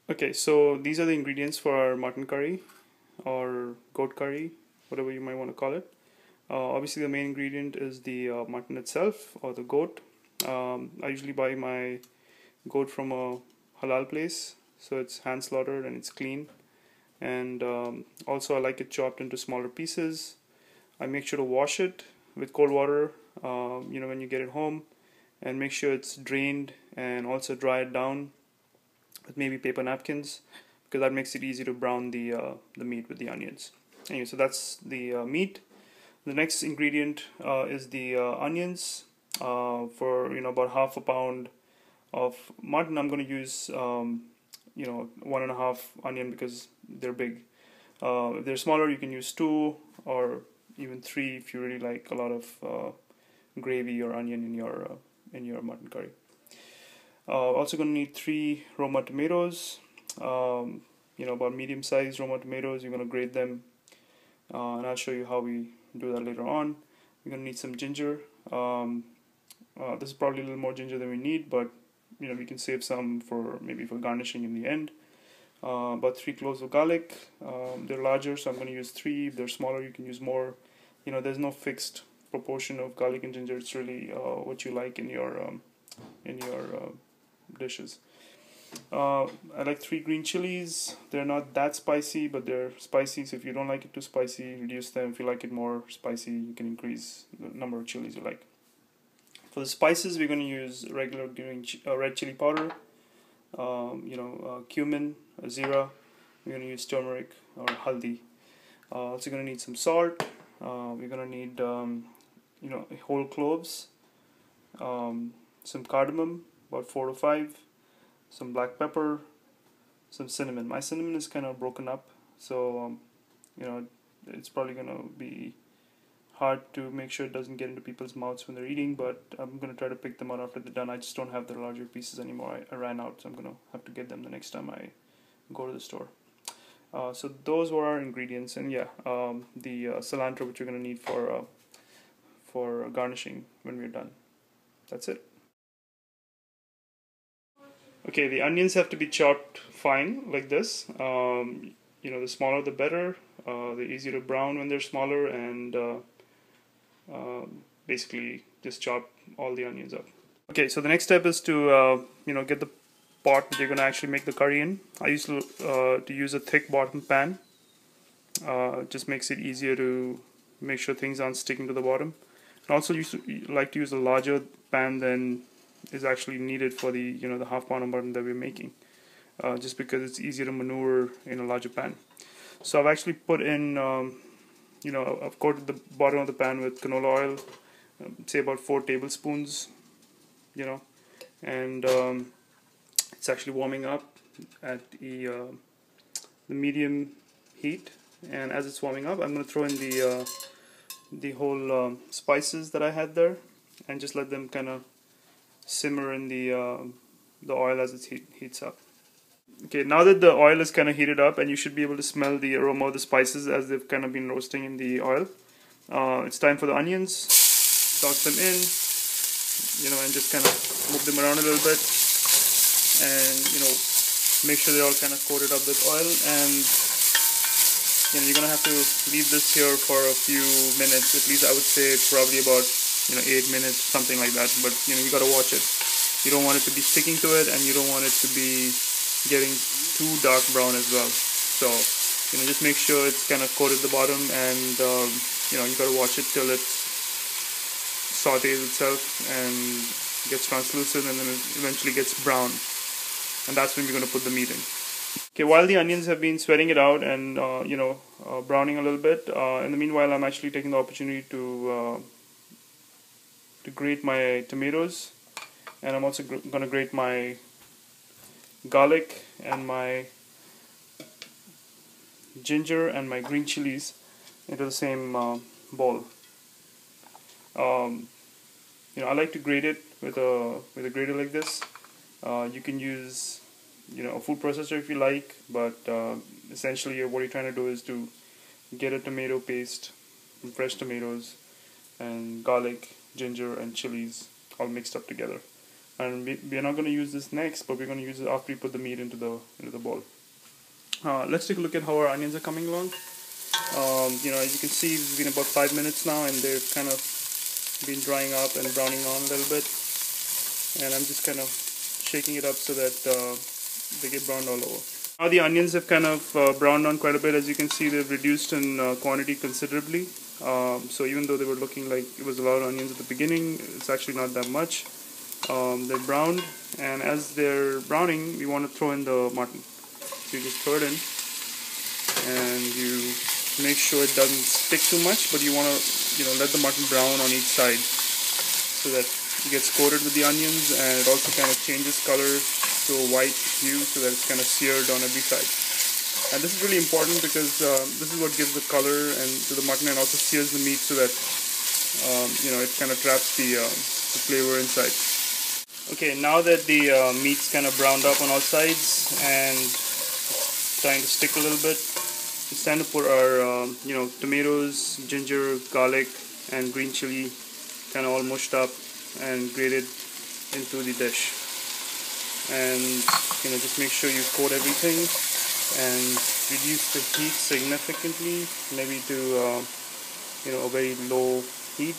Okay, so these are the ingredients for our mutton curry or goat curry, whatever you might want to call it. Obviously, the main ingredient is the mutton itself or the goat. I usually buy my goat from a halal place, so it's hand slaughtered and it's clean. And also, I like it chopped into smaller pieces. I make sure to wash it with cold water, when you get it home, and make sure it's drained and also dry it down with maybe paper napkins because that makes it easy to brown the meat with the onions. Anyway, so that's the meat. The next ingredient is the onions. For about half a pound of mutton, I'm going to use 1.5 onion because they're big. If they're smaller, you can use two or even three if you really like a lot of gravy or onion in your mutton curry. Also going to need three Roma tomatoes. About medium-sized Roma tomatoes. You're going to grate them, and I'll show you how we do that later on. We're going to need some ginger. This is probably a little more ginger than we need, but we can save some for maybe for garnishing in the end. About 3 cloves of garlic. They're larger, so I'm going to use 3. If they're smaller, you can use more. There's no fixed proportion of garlic and ginger. It's really what you like in your dishes. I like 3 green chilies. They're not that spicy, but they're spicy. So if you don't like it too spicy, reduce them. If you like it more spicy, you can increase the number of chilies you like. For the spices, we're going to use regular red chili powder, cumin, zira. We're going to use turmeric or haldi. Also going to need some salt. We're going to need whole cloves, some cardamom, about 4 to 5, some black pepper, some cinnamon. My cinnamon is kind of broken up, so it's probably going to be hard to make sure it doesn't get into people's mouths when they're eating, but I'm going to try to pick them out after they're done. I just don't have the larger pieces anymore. I ran out, so I'm going to have to get them the next time I go to the store. So those were our ingredients, and the cilantro, which we're going to need for garnishing when we're done. That's it. Okay, the onions have to be chopped fine like this. The smaller the better. They're easier to brown when they're smaller, and basically just chop all the onions up. Okay, so the next step is to get the pot that you're going to actually make the curry in. I used to use a thick bottom pan. Just makes it easier to make sure things aren't sticking to the bottom. And also like to use a larger pan than is actually needed for the half pound of mutton that we're making, just because it's easier to maneuver in a larger pan. So I've actually put in I've coated the bottom of the pan with canola oil, say about 4 tablespoons, and it's actually warming up at the medium heat. And as it's warming up, I'm going to throw in the whole spices that I had there, and just let them kind of simmer in the oil as it heats up. Okay, now that the oil is kind of heated up, and you should be able to smell the aroma of the spices as they've kind of been roasting in the oil, it's time for the onions. Toss them in, and just kind of move them around a little bit, and make sure they're all kind of coated up with oil. And you're gonna have to leave this here for a few minutes, at least I would say probably about 8 minutes, something like that. But you gotta watch it. You don't want it to be sticking to it, and you don't want it to be getting too dark brown as well. So just make sure it's kind of coated the bottom, and you gotta watch it till it sautés itself and gets translucent, and then it eventually gets brown, and that's when we're going to put the meat in. Okay, while the onions have been sweating it out and browning a little bit, in the meanwhile I'm actually taking the opportunity to grate my tomatoes, and I'm also going to grate my garlic and my ginger and my green chilies into the same bowl. I like to grate it with a grater like this. You can use a food processor if you like, but essentially what you're trying to do is to get a tomato paste, fresh tomatoes and garlic, ginger and chilies all mixed up together. and we're not going to use this next, but we're going to use it after we put the meat into the bowl. Let's take a look at how our onions are coming along. As you can see, it's been about 5 minutes now, and they've kind of been drying up and browning on a little bit. And I'm just kind of shaking it up so that they get browned all over. Now the onions have kind of browned on quite a bit. As you can see, they've reduced in quantity considerably. So even though they were looking like it was a lot of onions at the beginning, it's actually not that much. They're browned, and as they're browning, we want to throw in the mutton. So you just throw it in, and you make sure it doesn't stick too much, but you want to let the mutton brown on each side so that it gets coated with the onions, and it also kind of changes color to a white hue so that it's kind of seared on every side. And this is really important because this is what gives the color to the mutton and also sears the meat so that it kind of traps the flavor inside. Okay, now that the meat's kind of browned up on all sides and it's starting to stick a little bit, it's time to put our tomatoes, ginger, garlic, and green chili kind of all mushed up and grated into the dish. And just make sure you coat everything and reduce the heat significantly, maybe to a very low heat,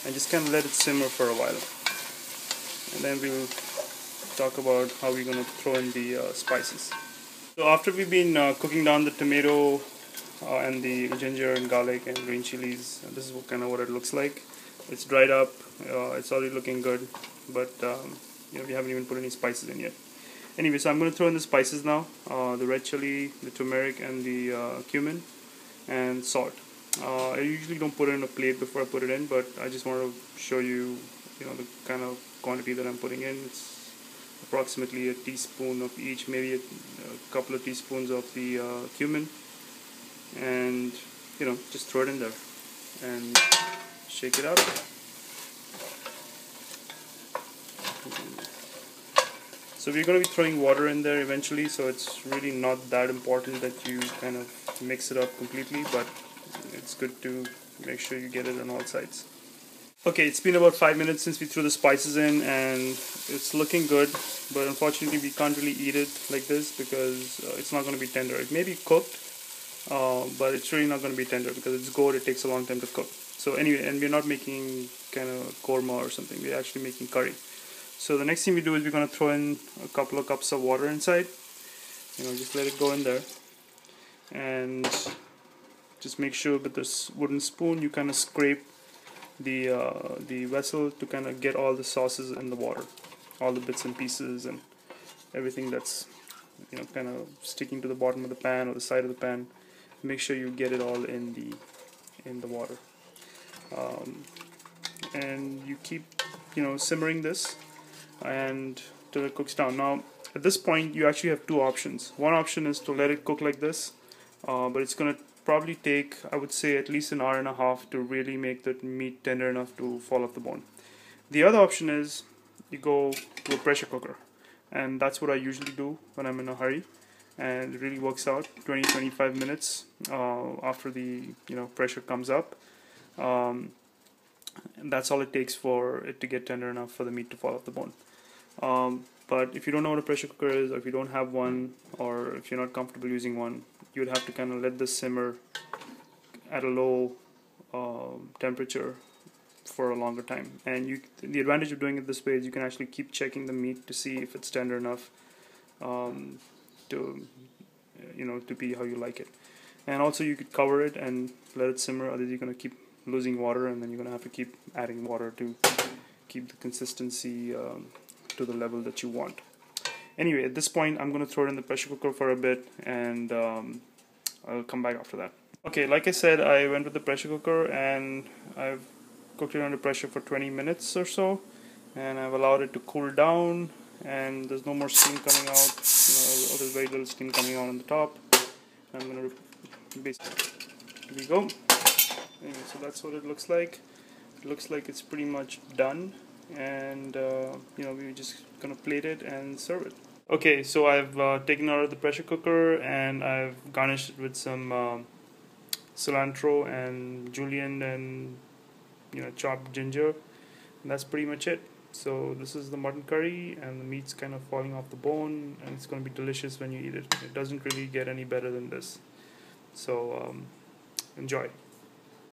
and just kind of let it simmer for a while. And then we'll talk about how we're going to throw in the spices. So after we've been cooking down the tomato and the ginger and garlic and green chilies, this is what it looks like. It's dried up, it's already looking good, but we haven't even put any spices in yet. Anyway, so I'm going to throw in the spices now, the red chili, the turmeric, and the cumin, and salt. I usually don't put it in a plate before I put it in, but I just want to show you, the kind of quantity that I'm putting in. It's approximately a teaspoon of each, maybe a couple of teaspoons of the cumin, and just throw it in there and shake it up. So we're going to be throwing water in there eventually, so it's really not that important that you kind of mix it up completely, but it's good to make sure you get it on all sides. Okay, it's been about 5 minutes since we threw the spices in, and it's looking good, but unfortunately we can't really eat it like this because it's not going to be tender. It may be cooked, but it's really not going to be tender because it's goat. It takes a long time to cook. So anyway, and we're not making kind of korma or something. We're actually making curry. So the next thing we do is we're going to throw in a couple of cups of water inside. Just let it go in there, and just make sure with this wooden spoon you kind of scrape the vessel to kind of get all the sauces in the water, all the bits and pieces and everything that's kind of sticking to the bottom of the pan or the side of the pan. Make sure you get it all in the water, and you keep simmering this and till it cooks down. Now at this point you actually have two options. One option is to let it cook like this, but it's going to probably take, I would say, at least an hour and a half to really make the meat tender enough to fall off the bone. The other option is you go to a pressure cooker, and that's what I usually do when I'm in a hurry, and it really works out. 20-25 minutes after the pressure comes up, and that's all it takes for it to get tender enough for the meat to fall off the bone. But if you don't know what a pressure cooker is, or if you don't have one, or if you're not comfortable using one, you would have to kind of let this simmer at a low temperature for a longer time. And the advantage of doing it this way is you can actually keep checking the meat to see if it's tender enough to be how you like it. And also you could cover it and let it simmer, otherwise you're going to keep losing water, and then you're going to have to keep adding water to keep the consistency to the level that you want. Anyway, at this point I'm going to throw it in the pressure cooker for a bit, and I'll come back after that. Okay, like I said, I went with the pressure cooker, and I've cooked it under pressure for 20 minutes or so, and I've allowed it to cool down, and there's no more steam coming out. There's very little steam coming out on the top. I'm going to basically, here we go. Anyway, so that's what it looks like. It looks like it's pretty much done, and we're just gonna plate it and serve it. Okay, so I've taken out of the pressure cooker, and I've garnished it with some cilantro and julienne and chopped ginger, and that's pretty much it. So this is the mutton curry, and the meat's kind of falling off the bone, and it's going to be delicious when you eat it. It doesn't really get any better than this. So enjoy.